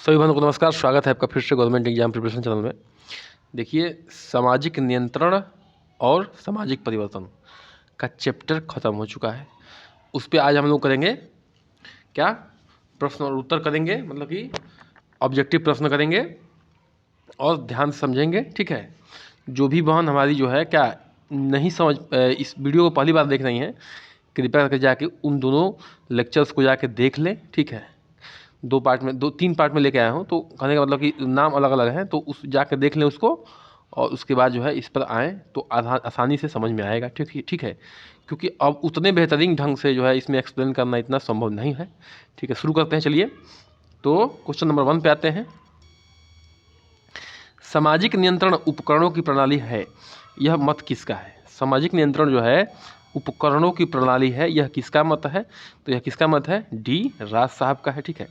सभी बंधुओं को नमस्कार। स्वागत है आपका फिर से गवर्नमेंट एग्जाम प्रिपरेशन चैनल में। देखिए, सामाजिक नियंत्रण और सामाजिक परिवर्तन का चैप्टर ख़त्म हो चुका है। उस पर आज हम लोग करेंगे क्या, प्रश्न और उत्तर करेंगे, मतलब कि ऑब्जेक्टिव प्रश्न करेंगे और ध्यान से समझेंगे। ठीक है, जो भी बहन हमारी जो है क्या नहीं समझ, इस वीडियो को पहली बार देख रही हैं, कृपया करके जाके उन दोनों लेक्चर्स को जाके देख लें। ठीक है, तीन पार्ट में लेके आया हूँ, तो कहने का मतलब कि नाम अलग अलग हैं, तो उस जाकर देख लें उसको और उसके बाद जो है इस पर आएँ तो आसानी से समझ में आएगा। ठीक है, क्योंकि अब उतने बेहतरीन ढंग से जो है इसमें एक्सप्लेन करना इतना संभव नहीं है। ठीक है, शुरू करते हैं। चलिए, तो क्वेश्चन नंबर 1 पे आते हैं। सामाजिक नियंत्रण उपकरणों की प्रणाली है, यह मत किसका है? सामाजिक नियंत्रण जो है उपकरणों की प्रणाली है, यह किसका मत है? तो यह किसका मत है? डी रास साहब का है। ठीक है,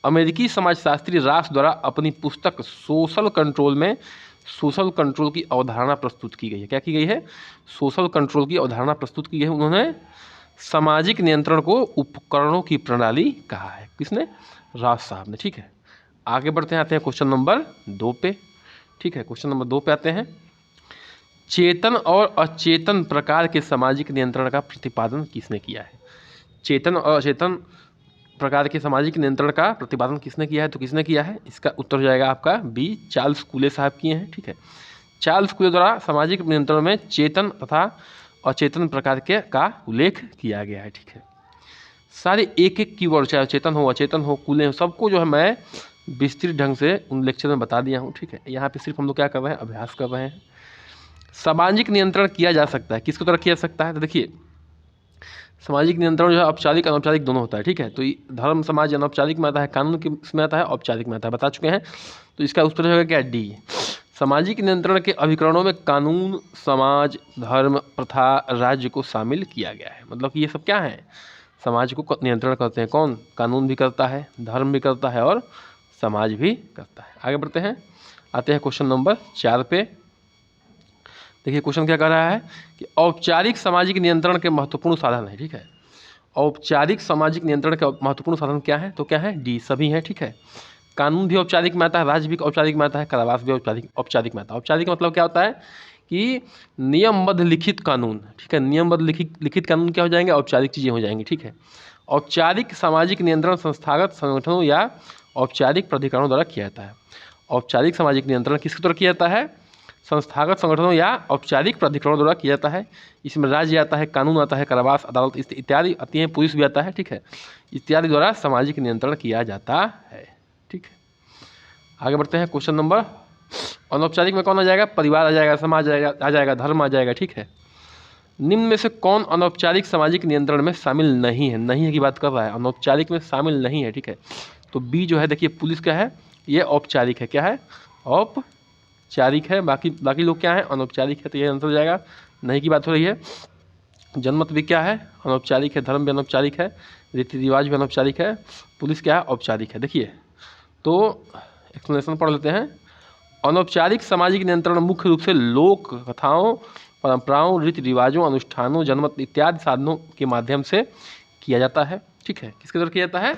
अमेरिकी समाजशास्त्री रास द्वारा अपनी पुस्तक सोशल कंट्रोल में सोशल कंट्रोल की अवधारणा प्रस्तुत की गई है। क्या की गई है? सोशल कंट्रोल की अवधारणा प्रस्तुत की गई है। उन्होंने सामाजिक नियंत्रण को उपकरणों की प्रणाली कहा है। किसने? रास साहब ने। ठीक है, आगे बढ़ते हैं, आते हैं क्वेश्चन नंबर 2 पे। ठीक है, क्वेश्चन नंबर 2 पे आते हैं। चेतन और अचेतन प्रकार के सामाजिक नियंत्रण का प्रतिपादन किसने किया है? चेतन और अचेतन प्रकार के सामाजिक नियंत्रण का प्रतिपादन किसने किया है? तो किसने किया है? इसका उत्तर हो जाएगा आपका बी, चार्ल्स कूले साहब किए हैं। ठीक है, चार्ल्स कूले द्वारा सामाजिक नियंत्रण में चेतन तथा अचेतन प्रकार के का उल्लेख किया गया है। ठीक है, सारे एक एक कीवर्ड, चाहे चेतन हो, अचेतन हो, कूले हो, सबको जो है मैं विस्तृत ढंग से उन लेक्चर में बता दिया हूँ। ठीक है, यहाँ पे सिर्फ हम लोग क्या कर रहे हैं? अभ्यास कर रहे हैं। सामाजिक नियंत्रण किया जा सकता है, किसके द्वारा किया जा सकता है? तो देखिए, सामाजिक नियंत्रण जो है औपचारिक अनौपचारिक दोनों होता है। ठीक है, तो ये धर्म समाज अनौपचारिक में आता है, कानून के इसमें आता है, औपचारिक में आता है, बता चुके हैं। तो इसका उत्तर होगा क्या? डी। सामाजिक नियंत्रण के अभिकरणों में कानून, समाज, धर्म, प्रथा, राज्य को शामिल किया गया है। मतलब कि ये सब क्या है? समाज को नियंत्रण करते हैं। कौन? कानून भी करता है, धर्म भी करता है और समाज भी करता है। आगे बढ़ते हैं, आते हैं क्वेश्चन नंबर 4 पे। देखिए, क्वेश्चन क्या कह रहा है कि औपचारिक सामाजिक नियंत्रण के महत्वपूर्ण साधन है। ठीक है, औपचारिक सामाजिक नियंत्रण के महत्वपूर्ण साधन क्या है? तो क्या है? डी, सभी है। ठीक है, कानून भी औपचारिक में आता है, राज्य भी औपचारिक में आता है, कारावास भी औपचारिक में आता है। औपचारिक मतलब क्या होता है कि नियमबद्ध लिखित कानून। ठीक है, नियमबद्ध लिखित कानून क्या हो जाएंगे? औपचारिक चीज़ें हो जाएंगी। ठीक है, औपचारिक सामाजिक नियंत्रण संस्थागत संगठनों या औपचारिक प्राधिकरणों द्वारा किया जाता है। औपचारिक सामाजिक नियंत्रण किसके द्वारा किया जाता है? संस्थागत संगठनों या औपचारिक प्राधिकरणों द्वारा किया जाता है। इसमें राज्य आता है, कानून आता है, कारावास, अदालत इत्यादि आती हैं, पुलिस भी आता है। ठीक है, इत्यादि द्वारा सामाजिक नियंत्रण किया जाता है। ठीक है, आगे बढ़ते हैं। क्वेश्चन नंबर, अनौपचारिक में कौन आ जाएगा? परिवार आ जाएगा, समाज आ जाएगा, धर्म आ जाएगा। ठीक है, निम्न में से कौन अनौपचारिक सामाजिक नियंत्रण में शामिल नहीं है? नहीं है की बात कर रहा है, अनौपचारिक में शामिल नहीं है। ठीक है, तो बी जो है, देखिए, पुलिस क्या है? ये औपचारिक है। क्या है? औपचारिक है। बाकी लोग क्या है? अनौपचारिक है। तो ये आंसर हो जाएगा, नहीं की बात हो रही है। जनमत भी क्या है? अनौपचारिक है। धर्म भी अनौपचारिक है, रीति रिवाज भी अनौपचारिक है, पुलिस क्या है? औपचारिक है। देखिए, तो एक्सप्लेनेशन पढ़ लेते हैं। अनौपचारिक सामाजिक नियंत्रण मुख्य रूप से लोक कथाओं, परंपराओं, रीति रिवाजों, अनुष्ठानों, जनमत इत्यादि साधनों के माध्यम से किया जाता है। ठीक है, किसके द्वारा किया जाता है?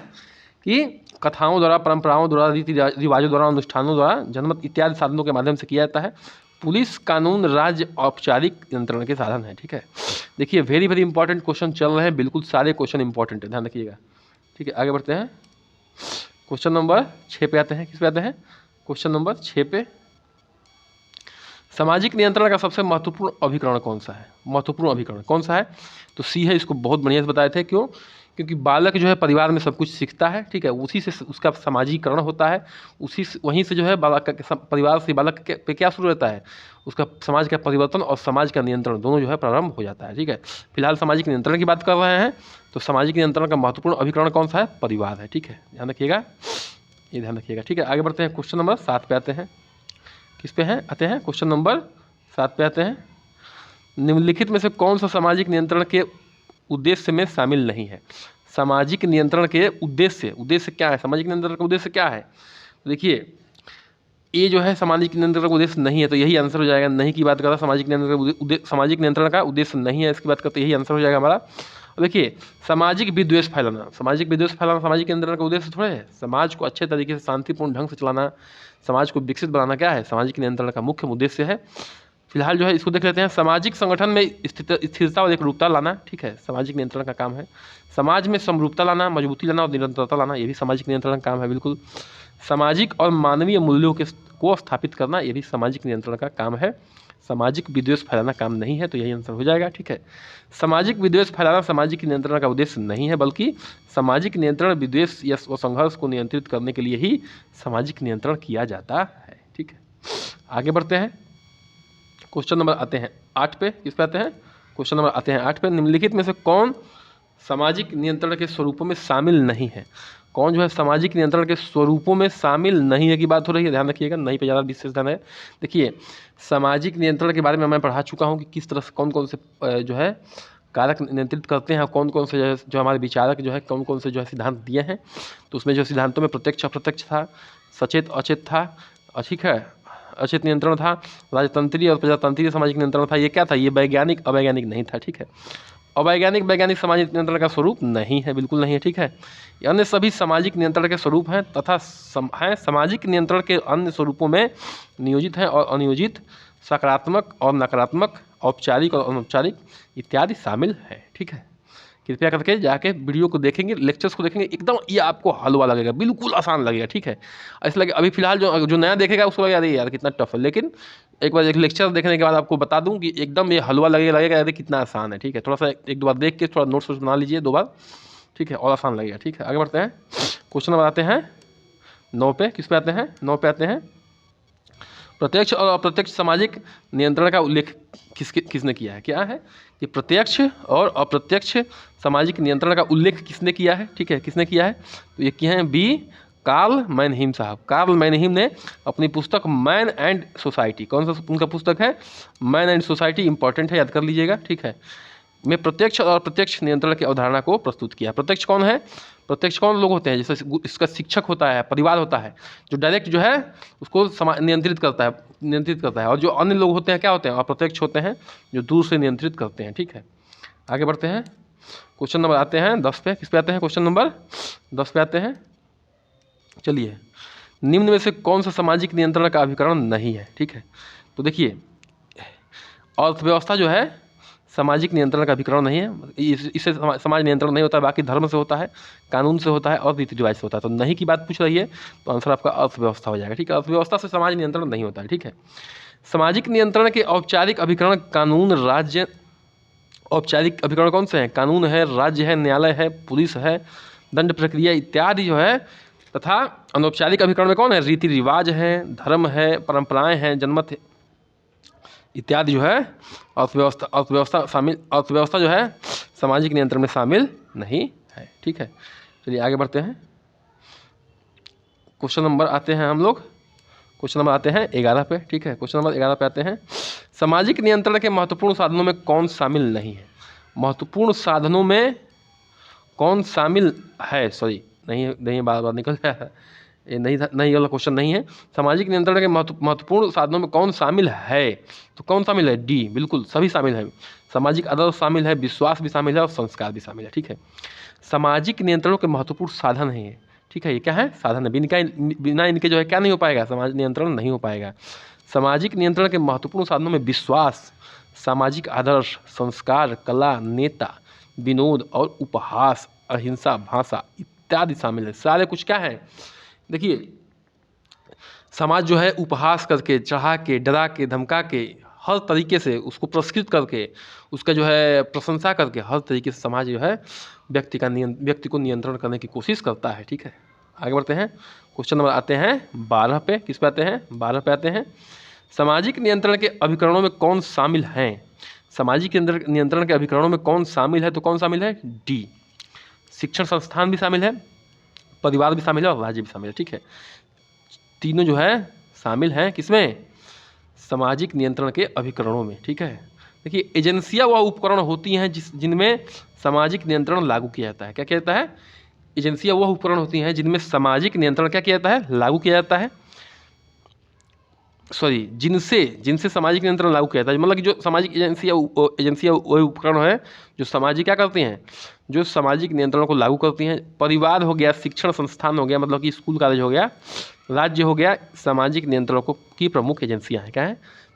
कि कथाओं द्वारा, परंपराओं द्वारा, रीति रिवाजों द्वारा, अनुष्ठानों द्वारा, जनमत इत्यादि साधनों के माध्यम से किया जाता है। पुलिस, कानून, राज्य औपचारिक नियंत्रण के साधन है। ठीक है, देखिए, वेरी वेरी इंपॉर्टेंट क्वेश्चन चल रहे हैं, बिल्कुल सारे क्वेश्चन इंपॉर्टेंट है, ध्यान रखिएगा। ठीक है, आगे बढ़ते हैं, क्वेश्चन नंबर 6 पे आते हैं। किस पे आते हैं? क्वेश्चन नंबर 6 पे। सामाजिक नियंत्रण का सबसे महत्वपूर्ण अभिकरण कौन सा है? महत्वपूर्ण अभिकरण कौन सा है? तो सी है। इसको बहुत बढ़िया से बताए थे। क्यों? क्योंकि बालक जो है परिवार में सब कुछ सीखता है। ठीक है, उसी से उसका सामाजिकरण होता है, वहीं से जो है बालक का परिवार से बालक के पे क्या शुरू रहता है? उसका समाज का परिवर्तन और समाज का नियंत्रण दोनों जो है प्रारंभ हो जाता है। ठीक है, फिलहाल सामाजिक नियंत्रण की बात कर रहे हैं, तो सामाजिक नियंत्रण का महत्वपूर्ण अभिकरण कौन सा है? परिवार है। ठीक है, ध्यान रखिएगा, ये ध्यान रखिएगा। ठीक है, आगे बढ़ते हैं, क्वेश्चन नंबर 7 पे आते हैं। किस पे हैं? आते हैं क्वेश्चन नंबर 7 पे आते हैं। निम्नलिखित में से कौन सा सामाजिक नियंत्रण के उद्देश्य में शामिल नहीं है? सामाजिक नियंत्रण के उद्देश्य क्या है? सामाजिक नियंत्रण का उद्देश्य क्या है? देखिए, ये जो है सामाजिक नियंत्रण का उद्देश्य नहीं है, तो यही आंसर हो जाएगा। नहीं की बात करता, सामाजिक नियंत्रण का उद्देश्य नहीं है, इसकी बात करते यही आंसर हो जाएगा हमारा। देखिए, सामाजिक विद्वेष फैलाना, सामाजिक विद्वेष फैलाना सामाजिक नियंत्रण का उद्देश्य थोड़े है। समाज को अच्छे तरीके से शांतिपूर्ण ढंग से चलाना, समाज को विकसित बनाना क्या है, सामाजिक नियंत्रण का मुख्य उद्देश्य है। फिलहाल जो है इसको देख लेते हैं, सामाजिक संगठन में स्थिरता और एकरूपता लाना, ठीक है, सामाजिक नियंत्रण का काम है। समाज में समरूपता लाना, मजबूती लाना और निरंतरता लाना, ये भी सामाजिक नियंत्रण का काम है बिल्कुल। सामाजिक और मानवीय मूल्यों को स्थापित करना, ये भी सामाजिक नियंत्रण का काम है। सामाजिक विद्वेष फैलाना काम नहीं है, तो यही आंसर हो जाएगा, ठीक है। सामाजिक विद्वेष फैलाना सामाजिक नियंत्रण का उद्देश्य नहीं है, बल्कि सामाजिक नियंत्रण विद्वेष या संघर्ष को नियंत्रित करने के लिए ही सामाजिक नियंत्रण किया जाता है, ठीक है। आगे बढ़ते हैं, क्वेश्चन नंबर आते हैं 8 पे। किस पे आते हैं, क्वेश्चन नंबर आते हैं 8 पे। निम्नलिखित में से कौन सामाजिक नियंत्रण के स्वरूपों में शामिल नहीं है? कौन जो है सामाजिक नियंत्रण के स्वरूपों में शामिल नहीं है की बात हो रही है, ध्यान रखिएगा, नहीं पे ज़्यादा विशेष ध्यान है। देखिए, सामाजिक नियंत्रण के बारे में मैं पढ़ा चुका हूँ कि किस तरह से कौन कौन से जो है कारक नियंत्रित करते हैं, कौन कौन से जो हमारे विचारक जो है कौन कौन से जो है सिद्धांत दिए हैं। तो उसमें जो सिद्धांतों में प्रत्यक्ष अप्रत्यक्ष था, सचेत अचेत था, ठीक है, अचेत नियंत्रण था, राजतंत्रीय और प्रजातंत्रीय सामाजिक नियंत्रण था। ये क्या था, ये वैज्ञानिक अवैज्ञानिक नहीं था, ठीक है। अवैज्ञानिक वैज्ञानिक सामाजिक नियंत्रण का स्वरूप नहीं है, बिल्कुल नहीं है, ठीक है। अन्य सभी सामाजिक नियंत्रण के स्वरूप हैं तथा सामाजिक नियंत्रण के अन्य स्वरूपों में नियोजित हैं और अनियोजित, सकारात्मक और नकारात्मक, औपचारिक और अनौपचारिक इत्यादि शामिल है, ठीक है। कृपया करके जाके वीडियो को देखेंगे, लेक्चर्स को देखेंगे, एकदम ये आपको हलवा लगेगा, बिल्कुल आसान लगेगा, ठीक है। ऐसा लगे अभी फिलहाल जो नया देखेगा उसको लगेगा अरे यार कितना टफ है, लेकिन एक बार एक लेक्चर देखने के बाद आपको बता दूं कि एकदम ये हलवा लगेगा अरे कितना आसान है, ठीक है। थोड़ा सा एक दो बार देख के थोड़ा नोट्स बना लीजिए 2 बार, ठीक है, और आसान लगेगा, ठीक है। आगे बढ़ते हैं, क्वेश्चन नंबर आते हैं 9 पे। किस पे आते हैं, 9 पे आते हैं। प्रत्यक्ष और अप्रत्यक्ष सामाजिक नियंत्रण का उल्लेख किसने किया है? क्या है कि प्रत्यक्ष और अप्रत्यक्ष सामाजिक नियंत्रण का उल्लेख किसने किया है, ठीक है, किसने किया है? तो ये किए हैं बी कार्ल मैनहीम साहब। कार्ल मैनहीम ने अपनी पुस्तक मैन एंड सोसाइटी, कौन सा उनका पुस्तक है, मैन एंड सोसाइटी, इंपॉर्टेंट है, याद कर लीजिएगा, ठीक है, में प्रत्यक्ष और अप्रत्यक्ष नियंत्रण की अवधारणा को प्रस्तुत किया। प्रत्यक्ष कौन है, प्रत्यक्ष कौन लोग होते हैं, जैसे इसका शिक्षक होता है, परिवार होता है, जो डायरेक्ट जो है उसको नियंत्रित करता है, और जो अन्य लोग होते हैं क्या होते हैं, अप्रत्यक्ष होते हैं, जो दूर से नियंत्रित करते हैं, ठीक है। आगे बढ़ते हैं, क्वेश्चन नंबर आते हैं 10 पे। किस पे आते हैं, क्वेश्चन नंबर 10 पे आते हैं। चलिए, निम्न में से कौन सा सामाजिक नियंत्रण का अभिकरण नहीं है, ठीक है। तो देखिए, अर्थव्यवस्था जो है सामाजिक नियंत्रण का अभिकरण नहीं है, इससे समाज नियंत्रण नहीं होता है, बाकी धर्म से होता है, कानून से होता है और रीति रिवाज से होता है। तो नहीं की बात पूछ रही है तो आंसर आपका अर्थव्यवस्था हो जाएगा, ठीक है। अर्थव्यवस्था से समाज नियंत्रण नहीं होता है, ठीक है। सामाजिक नियंत्रण के औपचारिक अभिकरण कानून, राज्य, औपचारिक अभिकरण कौन से हैं, कानून है, राज्य है, न्यायालय है, पुलिस है, दंड प्रक्रिया इत्यादि जो है, तथा अनौपचारिक अभिकरण में कौन है, रीति रिवाज है, धर्म है, परंपराएं हैं, जनमत इत्यादि जो है अर्थव्यवस्था जो है सामाजिक नियंत्रण में शामिल नहीं है, ठीक है। चलिए आगे बढ़ते हैं, क्वेश्चन नंबर आते हैं हम लोग, क्वेश्चन नंबर आते हैं 11 पे, ठीक है। क्वेश्चन नंबर 11 पे आते हैं, सामाजिक नियंत्रण के महत्वपूर्ण साधनों में कौन शामिल नहीं है? महत्वपूर्ण साधनों में कौन शामिल है, सॉरी नहीं बार बार निकल गया है, ये नहीं वाला क्वेश्चन नहीं है। सामाजिक नियंत्रण के महत्वपूर्ण साधनों में कौन शामिल है? तो कौन शामिल है, डी, बिल्कुल सभी शामिल है। सामाजिक आदर्श शामिल है, विश्वास भी शामिल है और संस्कार भी शामिल है, ठीक है। सामाजिक नियंत्रणों के महत्वपूर्ण साधन है ये, ठीक है, ये क्या है, साधन है, बिना इनके जो है क्या नहीं हो पाएगा, समाज नियंत्रण नहीं हो पाएगा। सामाजिक नियंत्रण के महत्वपूर्ण साधनों में विश्वास, सामाजिक आदर्श, संस्कार, कला, नेता, विनोद और उपहास, अहिंसा, भाषा इत्यादि शामिल है। सारे कुछ क्या है, देखिए, समाज जो है उपहास करके, चढ़ा के, डरा के, धमका के, हर तरीके से उसको पुरस्कृत करके, उसका जो है प्रशंसा करके, हर तरीके से समाज जो है व्यक्ति को नियंत्रण करने की कोशिश करता है, ठीक है। आगे बढ़ते हैं, क्वेश्चन नंबर आते हैं 12 पे। किस पे आते हैं, 12 पे आते हैं। सामाजिक नियंत्रण के अभिकरणों में कौन शामिल हैं? सामाजिक नियंत्रण के अभिकरणों में कौन शामिल है? तो कौन शामिल है, डी, शिक्षण संस्थान भी शामिल है, परिवार भी शामिल है और राज्य भी शामिल है, ठीक है। तीनों जो है शामिल हैं किसमें, सामाजिक नियंत्रण के अभिकरणों में, ठीक है। देखिए, एजेंसियां वह उपकरण होती हैं जिनमें सामाजिक नियंत्रण लागू किया जाता है। क्या किया जाता है, एजेंसियां वह उपकरण होती हैं जिनमें सामाजिक नियंत्रण क्या किया जाता है, लागू किया जाता है। सॉरी जिनसे जिनसे सामाजिक नियंत्रण लागू किया था, मतलब कि जो सामाजिक एजेंसियाँ वही उपकरण है जो सामाजिक क्या करती हैं, जो सामाजिक नियंत्रण को लागू करती हैं। परिवार हो गया, शिक्षण संस्थान हो गया, मतलब कि स्कूल कॉलेज हो गया, राज्य हो गया, सामाजिक नियंत्रण को की प्रमुख एजेंसियाँ हैं। क्या है?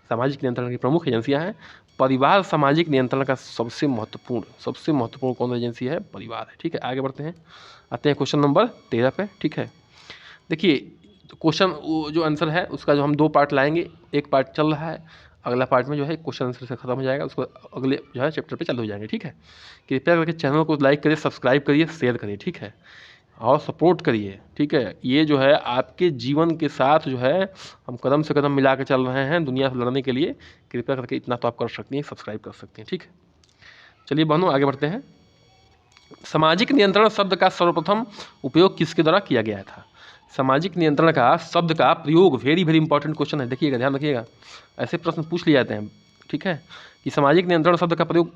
सामाजिक नियंत्रण की प्रमुख एजेंसियाँ हैं। परिवार सामाजिक नियंत्रण का सबसे महत्वपूर्ण कौन एजेंसी है? परिवार है। ठीक है, आगे बढ़ते हैं, आते हैं क्वेश्चन नंबर 13 पे। ठीक है, देखिए क्वेश्चन जो आंसर है उसका जो हम 2 पार्ट लाएंगे, एक पार्ट चल रहा है, अगला पार्ट में जो है क्वेश्चन आंसर से खत्म हो जाएगा, उसको अगले जो है चैप्टर पे चालू हो जाएंगे। ठीक है, कृपया करके चैनल को लाइक करिए, सब्सक्राइब करिए, शेयर करिए। ठीक है, और सपोर्ट करिए। ठीक है, ये जो है आपके जीवन के साथ जो है हम कदम से कदम मिला के चल रहे हैं दुनिया से लड़ने के लिए। कृपया करके इतना तो आप कर सकती हैं, सब्सक्राइब कर सकते हैं। ठीक है, चलिए बहनों आगे बढ़ते हैं। सामाजिक नियंत्रण शब्द का सर्वप्रथम उपयोग किसके द्वारा किया गया था? सामाजिक नियंत्रण का शब्द का प्रयोग, वेरी वेरी इंपॉर्टेंट क्वेश्चन है, देखिएगा, ध्यान रखिएगा, ऐसे प्रश्न पूछ लिए जाते हैं। ठीक है, कि सामाजिक नियंत्रण शब्द का प्रयोग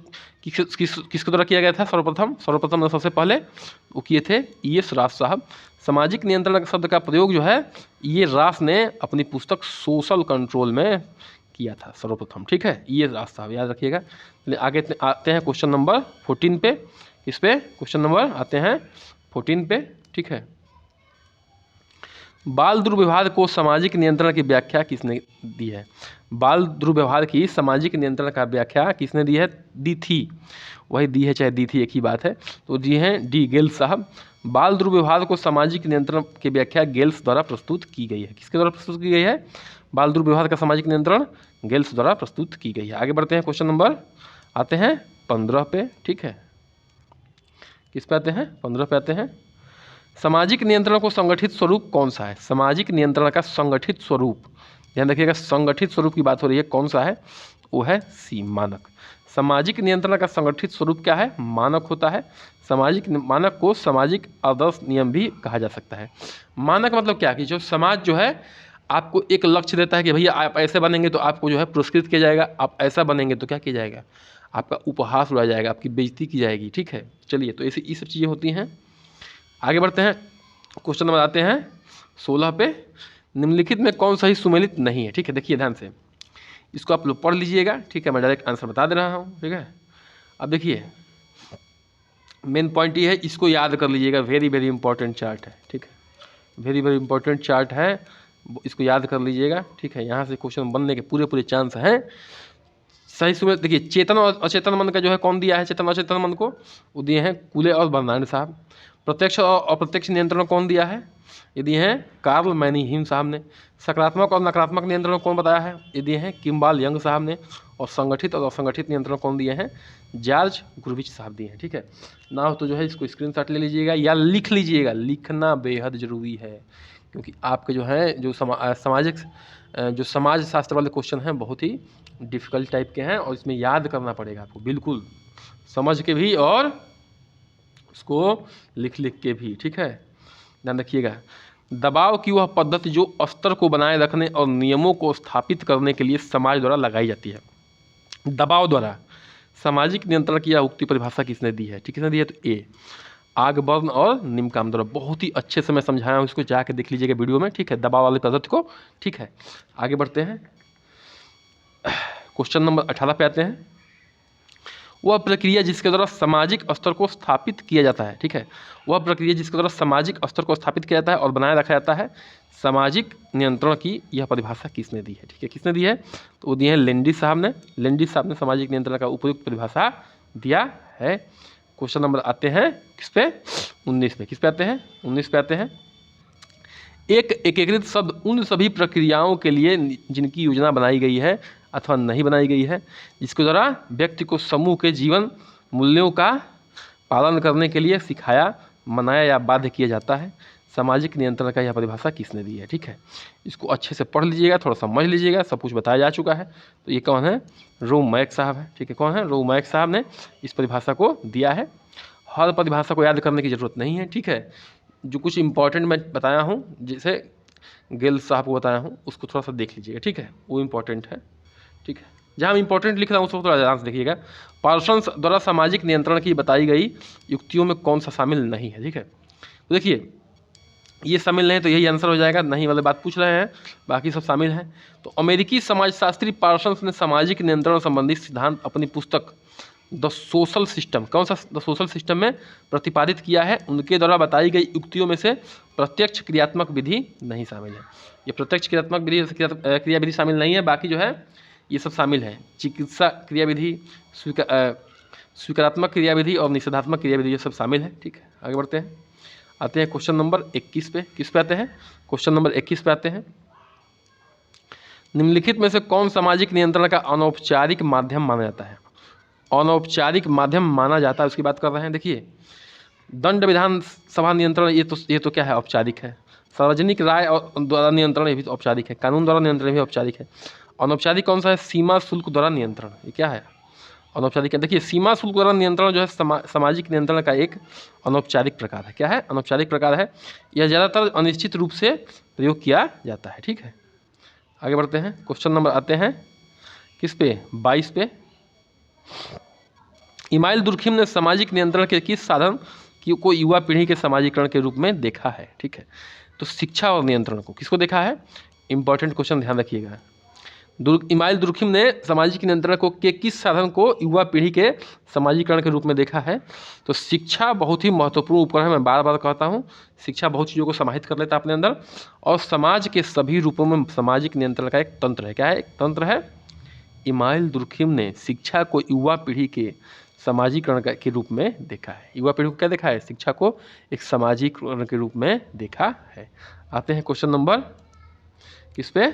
किसके द्वारा किया गया था? सर्वप्रथम सबसे पहले वो किए थे E.S. रास साहब। सामाजिक नियंत्रण शब्द का प्रयोग जो है ये रास ने अपनी पुस्तक सोशल कंट्रोल में किया था सर्वप्रथम। ठीक है, E.S. रास साहब, याद रखिएगा। आगे आते हैं क्वेश्चन नंबर 14 पे। इस पे क्वेश्चन नंबर आते हैं 14 पे। ठीक है, बाल दुर्व्यवहार को सामाजिक नियंत्रण की व्याख्या किसने दी है? बाल दुर्व्यवहार की सामाजिक नियंत्रण का व्याख्या किसने दी है? दी थी, वही दी है चाहे दी थी एक ही बात है, तो दी हैं डी गेल्स साहब। बाल दुर्व्यवहार को सामाजिक नियंत्रण की व्याख्या गेल्स द्वारा प्रस्तुत की गई है। किसके द्वारा प्रस्तुत की गई है? बाल दुर्व्यवहार का सामाजिक नियंत्रण गेल्स द्वारा प्रस्तुत की गई है। आगे बढ़ते हैं, क्वेश्चन नंबर आते हैं 15 पे। ठीक है, किस पे आते हैं? 15 पे आते हैं। सामाजिक नियंत्रण को संगठित स्वरूप कौन सा है? सामाजिक नियंत्रण का संगठित स्वरूप, ध्यान रखिएगा, संगठित स्वरूप की बात हो रही है, कौन सा है? वो है सी, मानक। सामाजिक नियंत्रण का संगठित स्वरूप क्या है? मानक होता है। सामाजिक मानक को सामाजिक आदर्श नियम भी कहा जा सकता है। मानक मतलब क्या कि जो समाज जो है आपको एक लक्ष्य देता है कि भैया आप ऐसे बनेंगे तो आपको जो है पुरस्कृत किया जाएगा, आप ऐसा बनेंगे तो क्या किया जाएगा? आपका उपहास उड़ाया जाएगा, आपकी बेइज्जती की जाएगी। ठीक है, चलिए, तो ऐसी ये सब चीज़ें होती हैं। आगे बढ़ते हैं, क्वेश्चन नंबर आते हैं 16 पे। निम्नलिखित में कौन सा ही सुमेलित नहीं है? ठीक है, देखिए ध्यान से, इसको आप लोग पढ़ लीजिएगा। ठीक है, मैं डायरेक्ट आंसर बता दे रहा हूँ। ठीक है, अब देखिए मेन पॉइंट ये है, इसको याद कर लीजिएगा, वेरी वेरी इंपॉर्टेंट चार्ट है। ठीक है, वेरी वेरी इंपॉर्टेंट चार्ट है, इसको याद कर लीजिएगा। ठीक है, यहाँ से क्वेश्चन बनने के पूरे चांस हैं। सही सुमेलित देखिए, चेतन और अचेतन मन का जो है कौन दिया है? चेतन और अचेतन मन को वो दिए हैं कूले और बर्नार्ड साहब। प्रत्यक्ष और अप्रत्यक्ष नियंत्रण कौन दिया है? ये दिए हैं कार्ल मैनीहिम साहब ने। सकारात्मक और नकारात्मक नियंत्रण कौन बताया है? ये दिए हैं किम्बाल यंग साहब ने। और संगठित और असंगठित नियंत्रण कौन दिए हैं? जॉर्ज ग्रुविच साहब दिए हैं। ठीक है, ना हो तो जो है इसको स्क्रीनशॉट ले लीजिएगा या लिख लीजिएगा, लिखना बेहद ज़रूरी है, क्योंकि आपके जो है जो सामाजिक जो समाज शास्त्र वाले क्वेश्चन हैं बहुत ही डिफ़िकल्ट टाइप के हैं, और इसमें याद करना पड़ेगा आपको, बिल्कुल समझ के भी और उसको लिख के भी। ठीक है, ध्यान रखिएगा। दबाव की वह पद्धति जो स्तर को बनाए रखने और नियमों को स्थापित करने के लिए समाज द्वारा लगाई जाती है। दबाव द्वारा सामाजिक नियंत्रण की यह उक्ति परिभाषा किसने दी है? ठीक, किसने दी है? तो ए आग, वर्ण और निम्न काम द्वारा। बहुत ही अच्छे से मैं समझाया हूँ, इसको जाके देख लीजिएगा वीडियो में। ठीक है, दबाव वाली पद्धति को। ठीक है, आगे बढ़ते हैं, क्वेश्चन नंबर 18 पे आते हैं। वह प्रक्रिया जिसके द्वारा सामाजिक स्तर को स्थापित किया जाता है। ठीक है, वह प्रक्रिया जिसके द्वारा सामाजिक स्तर को स्थापित किया जाता है और बनाए रखा जाता है, सामाजिक नियंत्रण की यह परिभाषा किसने दी है? ठीक है, किसने दी है? तो वो दिए हैं लेंडिस साहब ने। लेंडिस साहब ने सामाजिक नियंत्रण का उपयुक्त परिभाषा दिया है। क्वेश्चन नंबर आते हैं किस पे? 19 पे। किस पे आते हैं? 19 पे आते हैं। एक एकीकृत शब्द उन सभी प्रक्रियाओं के लिए जिनकी योजना बनाई गई है अथवा नहीं बनाई गई है, जिसके द्वारा व्यक्ति को समूह के जीवन मूल्यों का पालन करने के लिए सिखाया, मनाया या बाध्य किया जाता है। सामाजिक नियंत्रण का यह परिभाषा किसने दी है? ठीक है, इसको अच्छे से पढ़ लीजिएगा, थोड़ा समझ लीजिएगा, सब कुछ बताया जा चुका है। तो ये कौन है? रोमैक साहब है। ठीक है, कौन है? रोमैक साहब ने इस परिभाषा को दिया है। हर परिभाषा को याद करने की ज़रूरत नहीं है। ठीक है, जो कुछ इंपॉर्टेंट मैं बताया हूँ, जैसे गेल साहब को बताया हूँ, उसको थोड़ा सा देख लीजिएगा। ठीक है, वो इंपॉर्टेंट है। ठीक है, जहाँ हम इंपॉर्टेंट लिख रहा हूँ उसको थोड़ा ध्यान से देखिएगा। पार्सन्स द्वारा सामाजिक नियंत्रण की बताई गई युक्तियों में कौन सा शामिल नहीं है? ठीक है, तो देखिए ये शामिल नहीं तो यही आंसर हो जाएगा, नहीं वाले बात पूछ रहे हैं, बाकी सब शामिल हैं। तो अमेरिकी समाजशास्त्री पार्सन्स ने सामाजिक नियंत्रण संबंधी सिद्धांत अपनी पुस्तक द सोशल सिस्टम, कौन सा, द सोशल सिस्टम में प्रतिपादित किया है। उनके द्वारा बताई गई युक्तियों में से प्रत्यक्ष क्रियात्मक विधि नहीं शामिल है। ये प्रत्यक्ष क्रियात्मक विधि क्रिया विधि शामिल नहीं है, बाकी जो है ये सब शामिल है। चिकित्सा क्रिया विधि, स्वीकारात्मक क्रिया विधि और निषेधात्मक क्रिया विधि, ये सब शामिल है। ठीक है, आगे बढ़ते हैं, आते हैं क्वेश्चन नंबर 21 पे। किस पे आते हैं? क्वेश्चन नंबर 21 पे आते हैं। निम्नलिखित में से कौन सामाजिक नियंत्रण का अनौपचारिक माध्यम माना जाता है? अनौपचारिक माध्यम माना जाता है, उसकी बात कर रहे हैं। देखिए, दंड विधान सभा नियंत्रण, ये तो क्या है? औपचारिक है। सार्वजनिक राय और द्वारा नियंत्रण, ये भी औपचारिक है। कानून द्वारा नियंत्रण भी औपचारिक है। अनौपचारिक कौन सा है? सीमा शुल्क द्वारा नियंत्रण, ये क्या है? अनौपचारिक है। देखिए, सीमा शुल्क द्वारा नियंत्रण जो है सामाजिक नियंत्रण का एक अनौपचारिक प्रकार है। क्या है? अनौपचारिक प्रकार है। यह ज़्यादातर अनिश्चित रूप से प्रयोग किया जाता है। ठीक है, आगे बढ़ते हैं। क्वेश्चन नंबर आते हैं किस पे? 22 पे। इमाइल दुर्खिम ने सामाजिक नियंत्रण के किस साधन को युवा पीढ़ी के समाजीकरण के रूप में देखा है? ठीक है, तो शिक्षा और नियंत्रण को किसको देखा है? इंपॉर्टेंट क्वेश्चन, ध्यान रखिएगा। इमाइल दुर्खिम ने सामाजिक नियंत्रण को के किस साधन को युवा पीढ़ी के समाजीकरण के रूप में देखा है? तो शिक्षा बहुत ही महत्वपूर्ण उपकरण है। मैं बार बार कहता हूँ, शिक्षा बहुत चीज़ों को समाहित कर लेता है अपने अंदर, और समाज के सभी रूपों में सामाजिक नियंत्रण का एक तंत्र है। क्या है? एक तंत्र है। इमाइल दुर्खिम ने शिक्षा को युवा पीढ़ी के समाजीकरण के रूप में देखा है। युवा पीढ़ी को क्या देखा है? शिक्षा को एक समाजीकरण के रूप में देखा है। आते हैं क्वेश्चन नंबर किस पे?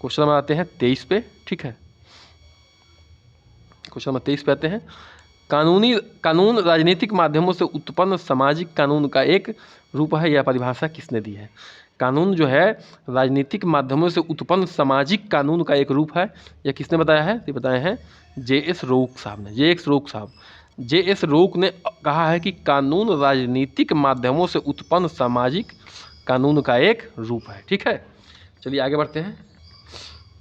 क्वेश्चन नंबर आते हैं 23 पे। ठीक है, क्वेश्चन नंबर 23 पे आते हैं। कानून राजनीतिक माध्यमों से उत्पन्न सामाजिक कानून का एक रूप है, यह परिभाषा किसने दी है? कानून जो है राजनीतिक माध्यमों से उत्पन्न सामाजिक कानून का एक रूप है, यह किसने बताया है? ये बताए हैं J.S. रोक साहब ने। J.S. रोक ने कहा है कि कानून राजनीतिक माध्यमों से उत्पन्न सामाजिक कानून का एक रूप है। ठीक है, चलिए आगे बढ़ते हैं।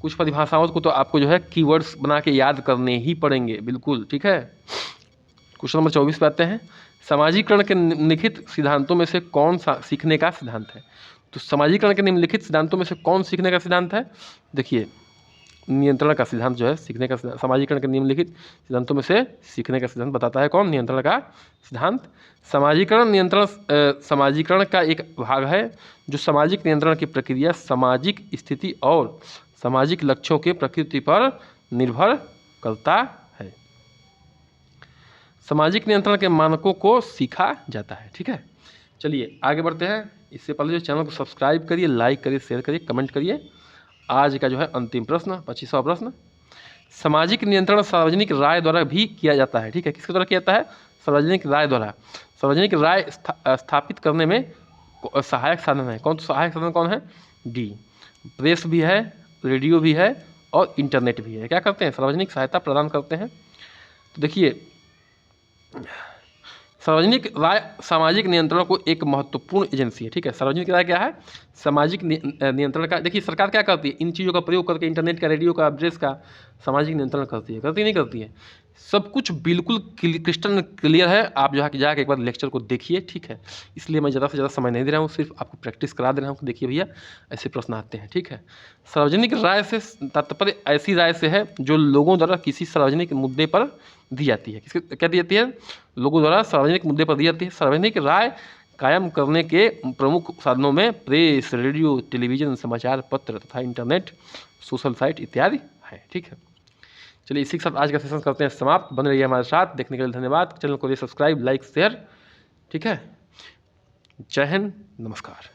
कुछ परिभाषाओं को तो आपको जो है कीवर्ड्स बना के याद करने ही पड़ेंगे, बिल्कुल। ठीक है, क्वेश्चन नंबर 24 पे आते हैं। समाजीकरण के निम्नलिखित सिद्धांतों में से कौन सा सीखने का सिद्धांत है? तो समाजीकरण के निम्नलिखित सिद्धांतों में से कौन सीखने का सिद्धांत है? देखिए, नियंत्रण का सिद्धांत जो है सीखने का सिद्धांत। समाजीकरण के निम्नलिखित सिद्धांतों में से सीखने का सिद्धांत बताता है कौन? नियंत्रण का सिद्धांत। समाजीकरण का एक भाग है जो सामाजिक नियंत्रण की प्रक्रिया सामाजिक स्थिति और सामाजिक लक्ष्यों के प्रकृति पर निर्भर करता है। सामाजिक नियंत्रण के मानकों को सीखा जाता है। ठीक है, चलिए आगे बढ़ते हैं। इससे पहले जो चैनल को सब्सक्राइब करिए, लाइक करिए, शेयर करिए, कमेंट करिए। आज का जो है अंतिम प्रश्न, 25वां प्रश्न। सामाजिक नियंत्रण सार्वजनिक राय द्वारा भी किया जाता है। ठीक है, किसके द्वारा किया जाता है? सार्वजनिक राय द्वारा। सार्वजनिक राय स्थापित करने में सहायक साधन है कौन? तो सहायक साधन कौन है? डी। प्रेस भी है, रेडियो भी है और इंटरनेट भी है। क्या करते हैं? सार्वजनिक सहायता प्रदान करते हैं। तो देखिए, सार्वजनिक राय सामाजिक नियंत्रण को एक महत्वपूर्ण एजेंसी है। ठीक है, सार्वजनिक राय क्या है? सामाजिक नियंत्रण का। देखिए, सरकार क्या करती है? इन चीज़ों का प्रयोग करके, इंटरनेट का, रेडियो का, प्रेस का सामाजिक नियंत्रण करती है। करती नहीं करती है? सब कुछ बिल्कुल क्रिस्टल क्लियर है। आप जाके एक बार लेक्चर को देखिए। ठीक है, इसलिए मैं ज़्यादा से ज़्यादा समय नहीं दे रहा हूँ, सिर्फ आपको प्रैक्टिस करा दे रहा हूँ कि देखिए भैया ऐसे प्रश्न आते हैं। ठीक है, सार्वजनिक राय से तात्पर्य ऐसी राय से है जो लोगों द्वारा किसी सार्वजनिक मुद्दे पर दी जाती है। किसके क्या दी जाती है? लोगों द्वारा सार्वजनिक मुद्दे पर दी जाती है। सार्वजनिक राय कायम करने के प्रमुख साधनों में प्रेस, रेडियो, टेलीविज़न, समाचार पत्र तथा इंटरनेट, सोशल साइट इत्यादि है। ठीक है, चलिए इसी के साथ आज का सेशन करते हैं समाप्त। बने रहिए हमारे साथ, देखने के लिए धन्यवाद। चैनल को सब्सक्राइब, लाइक, शेयर। ठीक है, जय हिंद, नमस्कार।